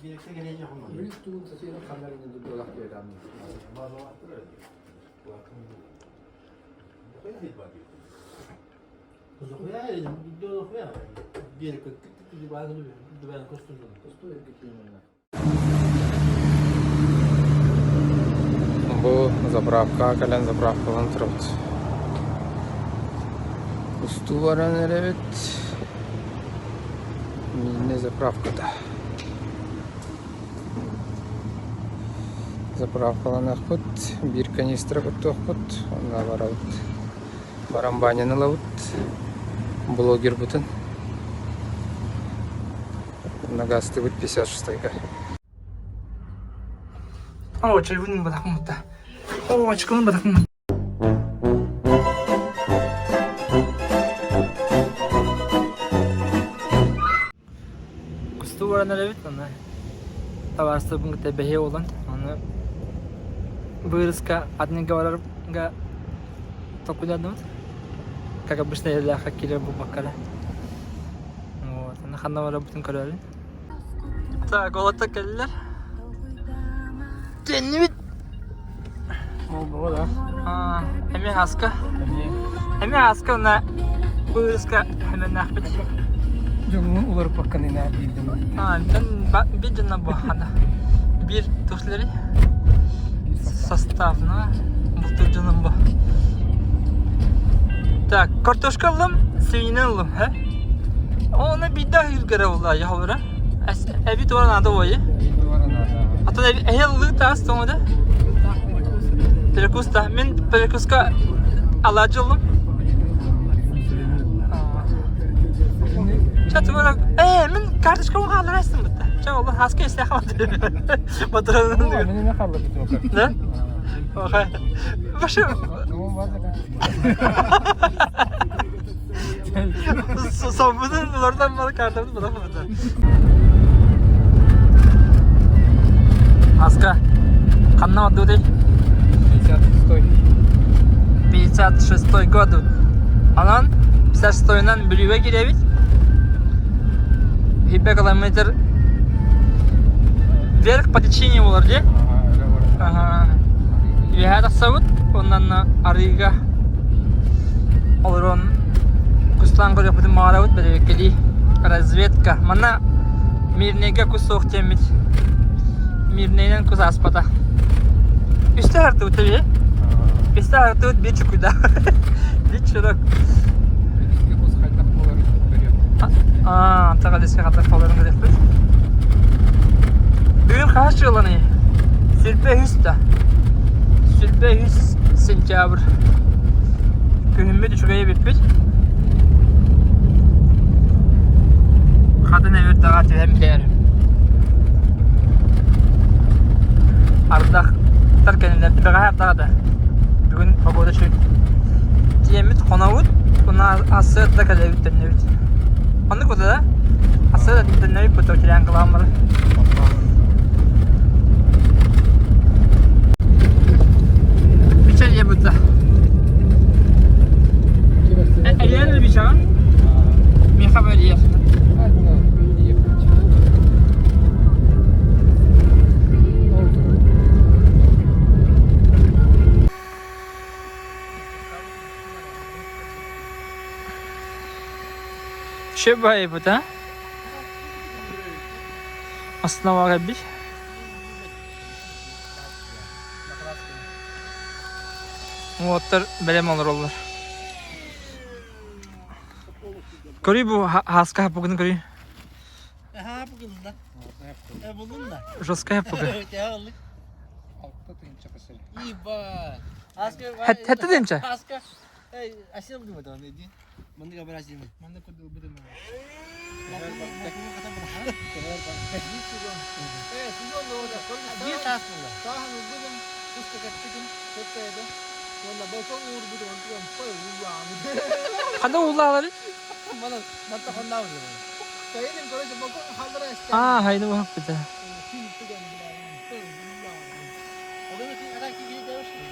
Gerekse gelecek onlar. Böyle tuğun saçıyla kameranın önünde dolak böyle anlıyorsun. Bazı vakitler öyle. Bu akım değil. Bu kadar değil bak. Kuzuya yedim. Bir de okuya. Bir yere kıttık bir bazı bir ben kosturdum. Kostur erkekliğin önüne. Bu zapravka gelen zapravkadan turibdi. Ustu varan evet. Mine zapravkada. Заправкалан ақпыт, bir канистра бұтты ақпыт, онда барабыт. Барам баняны лабыт, блогер бұтын. Нагасты бұт 56-га. О, чайвының бадақым бұтта. О, чықының бадақым. Күсті оранар әбет, ана. Таварсы бұңғы тәбәхе olan. Вырыска одним говором то куда думать? Как обычно я для хакера бубакара. Вот, на ханова работаем король. Так, вот так келлер. Тенвит. Oldu da. Hemen haska. Hemen haska na вырыска hemen nahbet. Jongun ularıp bakkan ina bildim. Ben bir canına bu hada. Bir tuşları. Составно. Бұл canım bu. Так, картошка алым, свинина алым, he? Onu bir daha yürgere oldu ya havura. Evi doğru nada o ya. Hatta evi ehilli tas sonra. Perekusta, men perekuska alacı alım. Çatı olarak, men kardeşka onu alır estim bitti. Allah haska isteyek aldı. Batıranın diyor. Benim ne kaldı bütün o kadar? Ne? Okay. Başı... Tamam var da Sabunun oradan bana kartlarını bırakmadı. Aska. Kanına adı değil. 56 году. Alan 56'dan bölüye girebil. Hibbe kilometre вверх по течению olur diye. Виһада савут, ondan arıga olur on kuslan görüp bütün mağaravut böyle keli razvedka. Mana mirnega kusok temit. Mirneyen kus aspata. Üstü artı tabii. Üstü artı bir çukuda. Bir çuruk. Takadesi kadar falan görüyoruz. Bugün kaç yıl anı? Sülpe Hüs'ta. Sülpe Hüs sentyabr. Günümme düşüreye bitmiş. Kadın evi dağıtı hem değerim. Ardak tarkenler tırağı her dağda. Bugün pagoda şu. Diyemit konavut. Buna asır da kadar evitten evit. Onu koda da asır da evitten evit bu tokilyan kılamları. Biçer ya burada. Eğer bir şey var. Mi haber yer. Şey var bu da. Aslında var bir. Muhattar belem olur onlar. Görüyor bu haska hep bugün görüyor. Ha bugün de. Buldun da. Joska hep bugün. Ya aldık. Altta tuyunca kasır. İyi bak. Asker var. Hatta deyim ki. Asker. Aşağı buldum adam ne diye. Ben de haber açayım. Ben de kudu buldum. Evet, şimdi orada. Bir saat sonra. Sağhan buldum. Üstte kattıkım. Kötüydü. Sonra balkon uğur buldum. Onu koy uğur. Kanda uğurlar. Bana hatta kandan var. Sayın kolejde balkon hallara işte. Haydi bu hak bir de. Film tutuyorum. Adamın adaki gibi görüyorsun.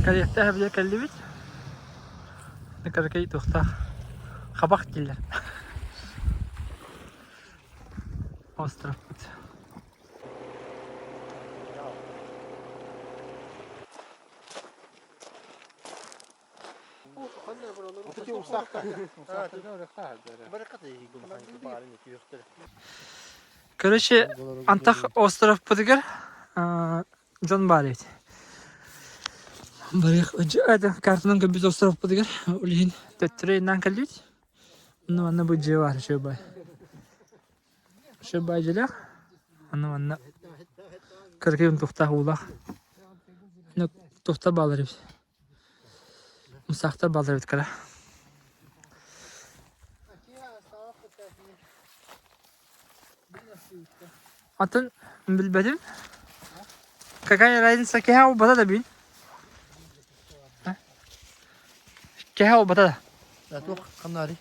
Kariyette bile kelli bit. Ne kadar kayıt usta. Kabak diller. Ostrov bit. Короче, антах остров Подгар, Джон Баррет. Барих, это картонка без остров Подгар, улин, тетрей нанкалют. Ну, она будет жива, шебай. Шебай желях, она, короче, он тухта улах. Ну, тухта баларив. Мусахта баларив кара. Атын bilmedim. Какая разница, кеха у бата да бин? Кеха у бата да? Да, тух, канари.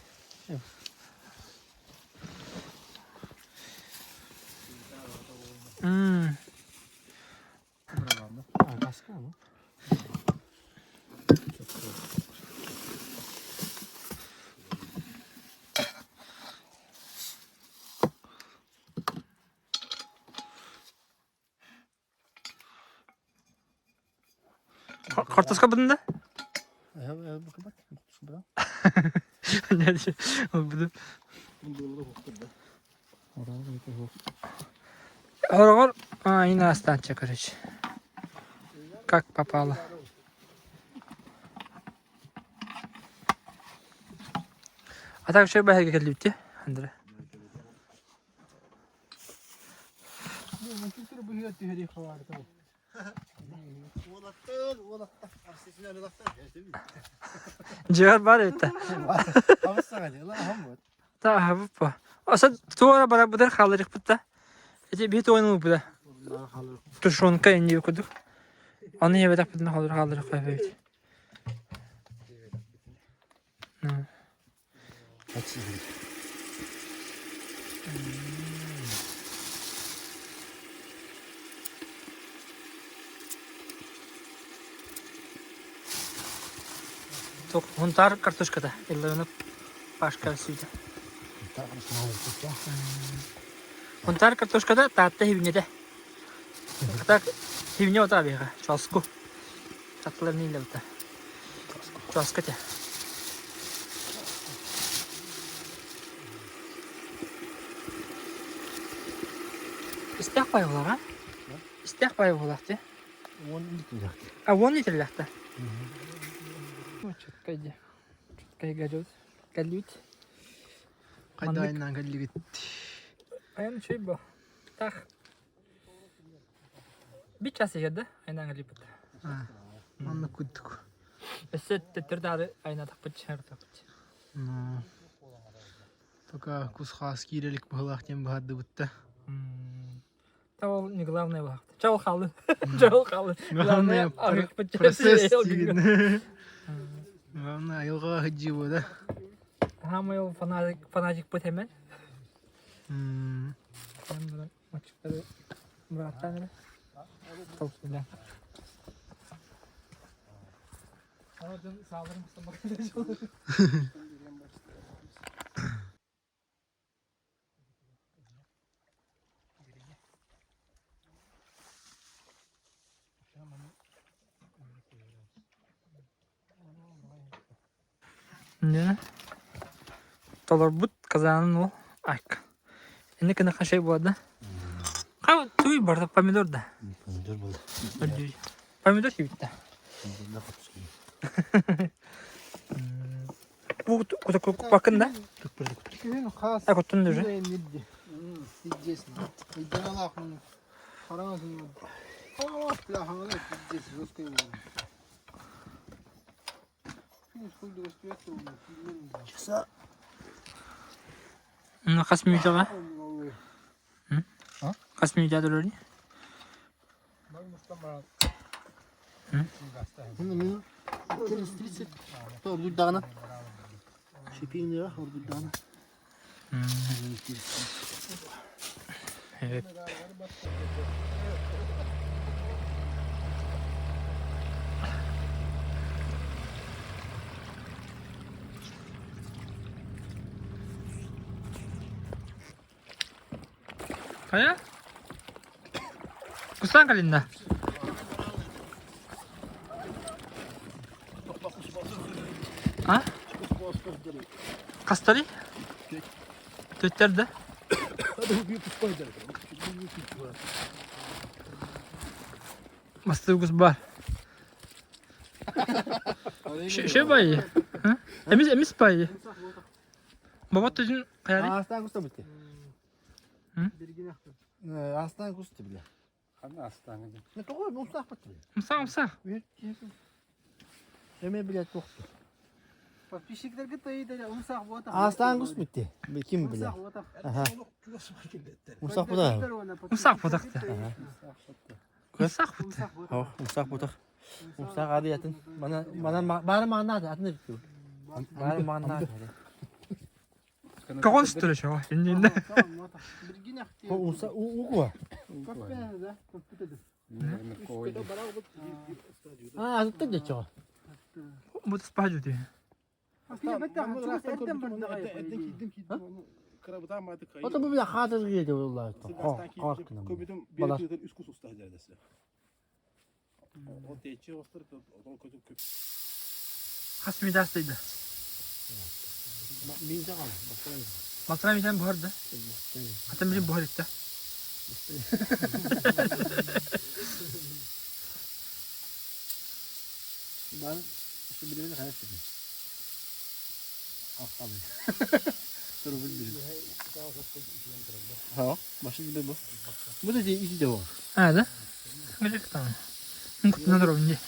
Başka mı? Kартошка budunda? Bakın bak. Şurada. Ne diyor? Budu. Оргор, и на станция, короче. Как попало. А так что бэгэгэ кэллибти, Андре? Жигар бар это. Та хабыппа. Аса туара бара будар халырык бутта. Эти бит ойнул буда. Тушонка инди окудук. Аны ебедак бутна халырык кайбайт. Ток хунтар картошкада. Элланы пашка сүйді. Хунтар картошкада татты хивнеде. Так хивне ота бега. Чоску. Татлар ниле ота. Чоска те. İstek bayılar ha? İstek bayılar te. А вон не тряхта. Ну, чутка иди. Чутка и гаджет. Галют. Кайдайнан галливит. А я ничего был. Так. Bir час егерді, айнан галипет. Анна куттук. Эсет теттердары айна таппыт чар таппыт. Ну. Только кусхас кирелик бахлахтем бахадды бутта. Тавол не главное было. Чау халы. Чау халы. Главное процесс деген. Главное айылға хыджи бу да. Хамыл фанатик бут hemen. Ben burada maçları Murat'tan öyle. Tavsiyeler. Oradan sağlarım bakılacak olur. Ne? Dolar but kazanın o. Ayk. Ne kadar şey bu arada? Kav tuy barda pomidor da. Pomidor buldu. Pomidor gibi de. Bu kutu bakın da. Ha kutun da. Kas müjde var? Kas müjde de öyle. Ordu'dan. Şipin ya Ordu'dan. Evet. Kaya? Kustan kalinda. Ha? Kastari? Tötterde. Bastı kusbar. Şey bayı. Ha? Emis bayı. Baba tüzün kayari. Aslan kustu bitti. Hı? Aslan kustu bile. Hani hastanede. Ne tokuyor mu usta bitti. Mısa. Yemeğe bile toktu. Bak pişikler git iyi de umsak bu ata. Aslan kustu bitti. Kim bile. bu ata. Aha. Musak bu da. Mısak budak da. Mısak budak. Oh, musak budak. Musak hadi yatın. Bana manat atını tutuyor. Bana manat. Kakon üstüne şu an. Şimdi. O musak u var. Ha, azıttı geçiyor. Bu da spahacı diyor. O da bu bile hatır geliyor vallahi. Korktum. Bala. Hasmi dersteydi. Bir de kalın. Batıra bir tane buhardı. Hatta bizim buhar etti. Ben şu bilimini hayal ettim. Aslan. Dur bu bilim. Ha, başka bir de bu. Bu da iyi de o. Hadi. Gıcık tamam. Kutudan dur önce.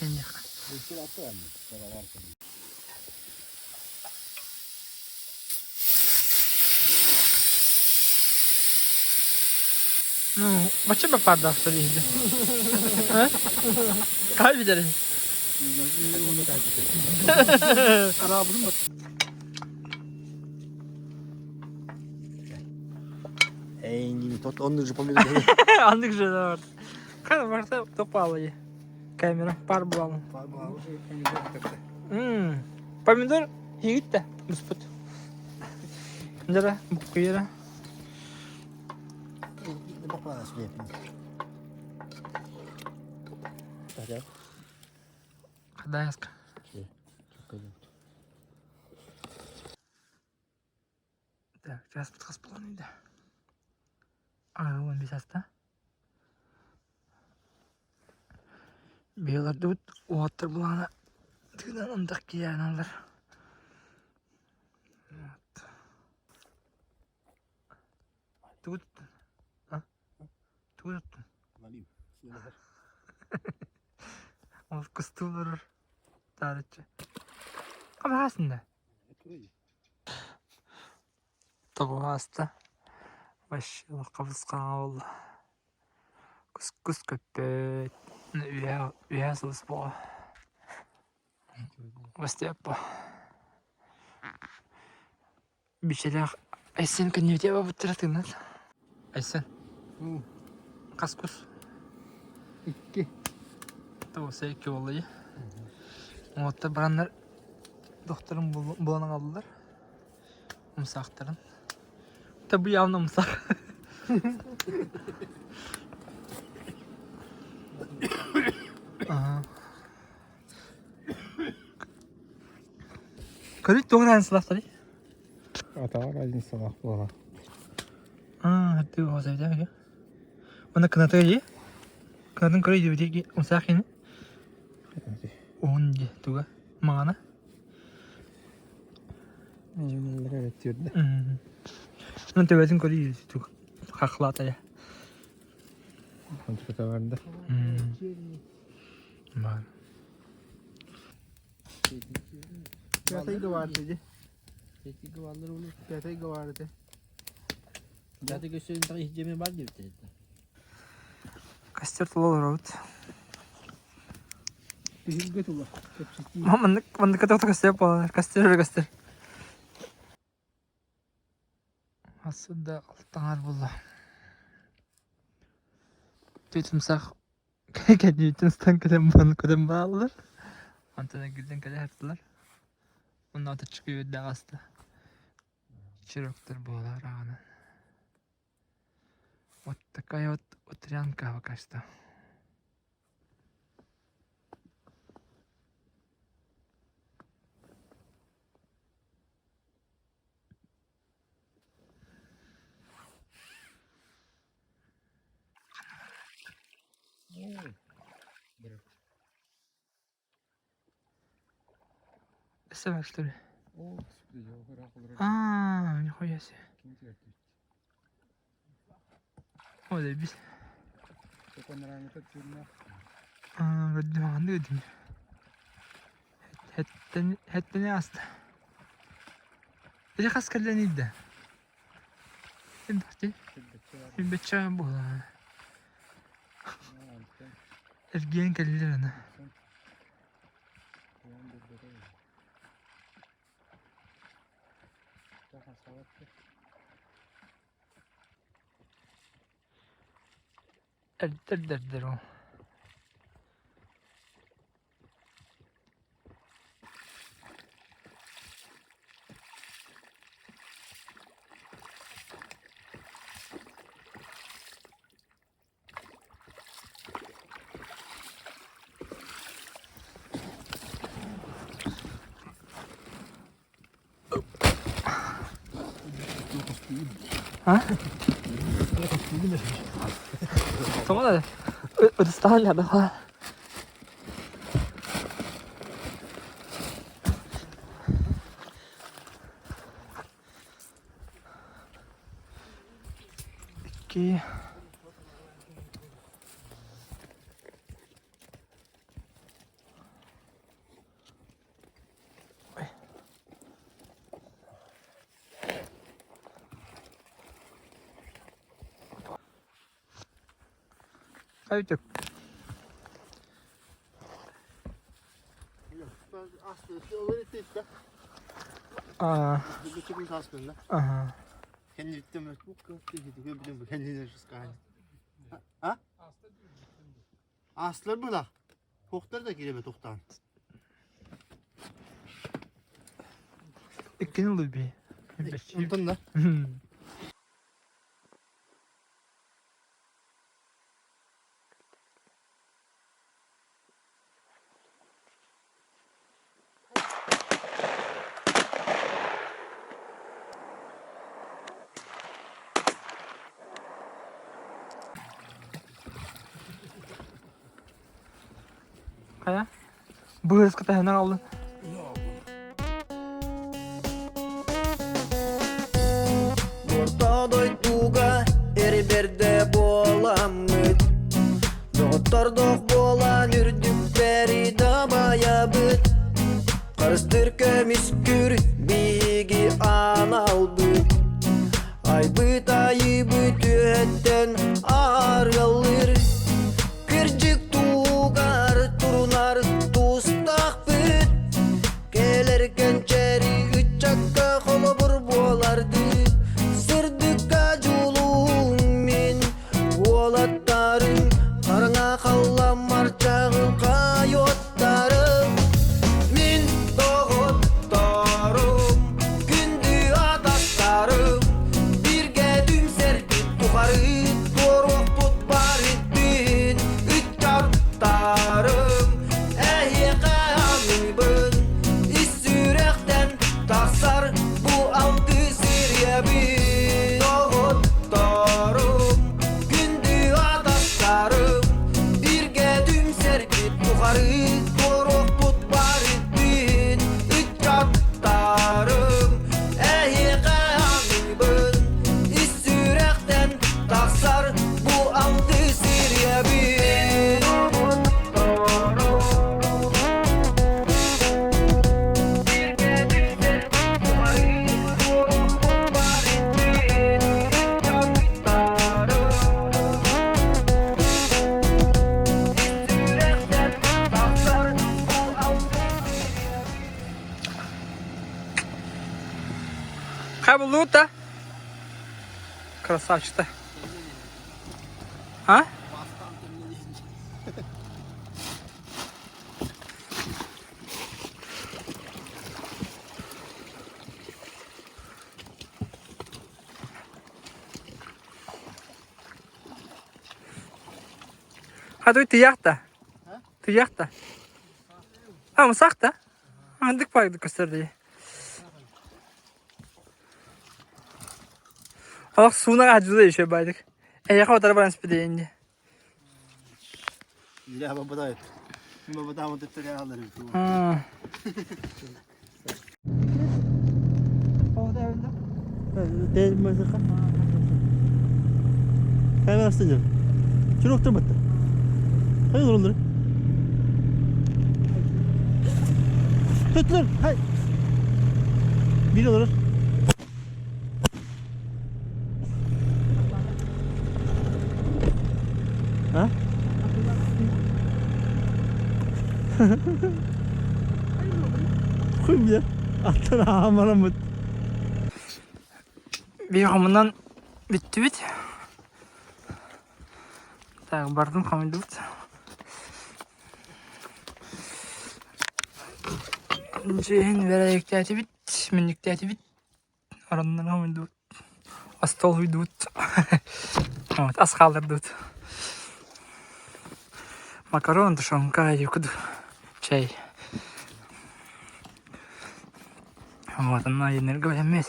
Baca bapardı hafta değildi. Kaybederiz. Arabını bak. Engin tot onu yapamıyor. Anlık şeyler vardı. Kan varsa topalayı. Kamera par bulalım. Pomidor yiyip de musput. Jara bu kuyura. Bak bana şöyle yapayım. Hadi. Kada yazka. Çok güzel. Так, сейчас подхоспаланы, да. Вон без аста. Биялар дут, уаттыр буланы. Тыгынан ындак киян алар. Тут. А? Тут. Alayım. Ол кустулар. Тарычы. Ama aslında. Tabu hasta. Başlı kafaskan oldu. Kus köpek. Üye sılıs bu. Bastı yapma. Bir şeyler. Aysen kan yürüye baba tıratın. Aysen. Kas kus. İki. Tabu sevki olayı. Otta baranlar doktorun bulanı aldılar. Mısakların. Tabi yavna mısak. Kalit doğran sılafları. Ata var azin sabah bu ala. Hadi o zaman ya. Ona kanata ya. Kanatın kare diyor ki mısakin. Onca tuga mana. Yemekler evet diyordu. Nanti batin kare diyor tuga. Haklata ya. Kontrolde vardı. Var. Yatayı da vardı dedi. Teknik varları olur. Yatayı da vardı. Zaten göstereyim tak ihcemi var gibi dedi. Костер толы робот. Pişik götü var. Мандык каток костер по костер. Асында алтаңар болды. Төйтімсақ кәдейтін стан көдем бағалылар. Антына гүлден кәде әртілер. Оның аты çıkıyor өдді ағасты. Чироктар болар ағынан. Вот такая вот утрянка пока что. СМР, что ли? О, господи, я угорал. А, нихуя себе. Ой, да без. Только нравится тюрьма. Вроде мағанды өдім. Хәттені асты. Әлі қас кәлден еді. Мен бәтчаға бола. Әрген кәлдер ана. Әрдер о. Ha? Tunggu lah. Udah setahun ya dah. Oke. Kayıttık. Aslında şey olur etti işte. Bu çıkın aslında. Aha. Kendi gittim bu köfte gidiyor bir de kendine çıskaydı. Ha? Aslı bu da. Toktar da gireme toktan. İkinin olur bir. Unuttun da. Kaya? Bığırız kıtayından aldı. Ortadoy tuga erberde bolamıt Doktordoq bolan ürdükleri da bayabıt Karıstırka miskür bigi analbıt Aybıt ayıbıt ühetten argalır Kırcık tugar turunar tustaq bıt Gelerken çeri üçakka kolobur bolardı Sırdıkka julumin Volattarın Karına kallam marçağın kayottarım Min doğuttarım Gündü adaktarım Bir gedim serpip tukarı Doruk tutbar ettin Üç çarptarım Ehye kayamibın İssürekten taksar Bu altı siryebin Doğuttarım Gündü adaktarım Bir gedim serpip tukarı Doruk tutbar ettin Üç çarptarım Ehye kayamibın İssürekten taksar Bu altı siryebin Bir gedim serpip tukarı Doruk tutbar ettin Üç çarptarım İssürekten taksar Bu altı Кайбулута. Красавчик-то. А? Hadi tiyak da. Tiyak da. Ama sak da. Andık baktık gösterdi. Bak suyuna acıdı yaşıyor baydık. Yaka o tarafa nasip edeyince. Ya baba da et. Baba da mı tuttu ya alırım. O da evde. Değil mi mesela? Hayvan hastacığım. Şunu oturmadı. Hayır onları. Tut lan. Hay. Bir olur. Ha? Koyun ya. Atın amına mı? Bir hamından bitti bit. Tak bardım hamil bit. Cihin vereyektiyati bit. Minniktiyati bit. Arandan hamil bit. Astol bit. Evet, az kaldırdı bit. Makaron tuşonka yukudu. Çay. Ama tanrı yenir gölemez.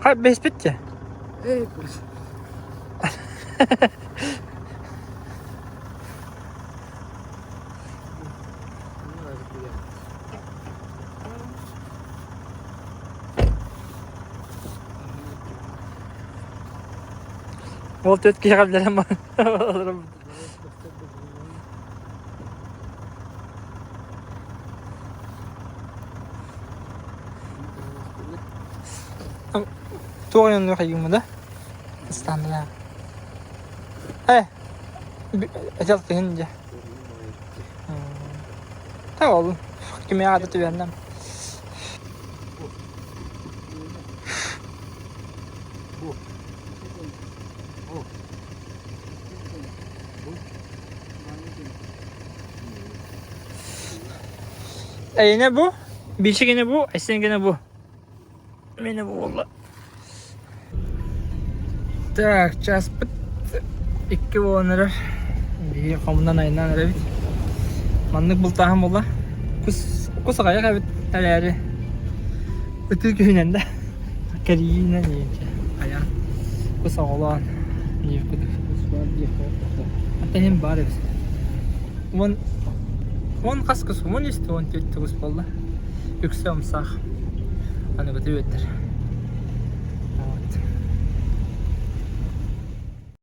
Hayır, beş bitti. Volt ötki yapabilirim ben. Alırım. Tuğ yanında kayın da. İstanbul'a. He. Acal kıyınca. Tamam oğlum. Kime adeti vermem. Ne bu? Bir şey gene bu, sen gene bu. Beni bu oldu. Так, час бит. 2 болоныр. Bir komundan ayından öyle bit. Manlık bultağım ola. Kus kaya bit. Eleri. Ötü köyünden de. Kariyine niyece. Aya. Kus olan. Niye kudu. Hatta hem bari biz. On kas kus. On işte on tüyüttü kus bolla. Yüksel omsaq. Hani kötü ötür.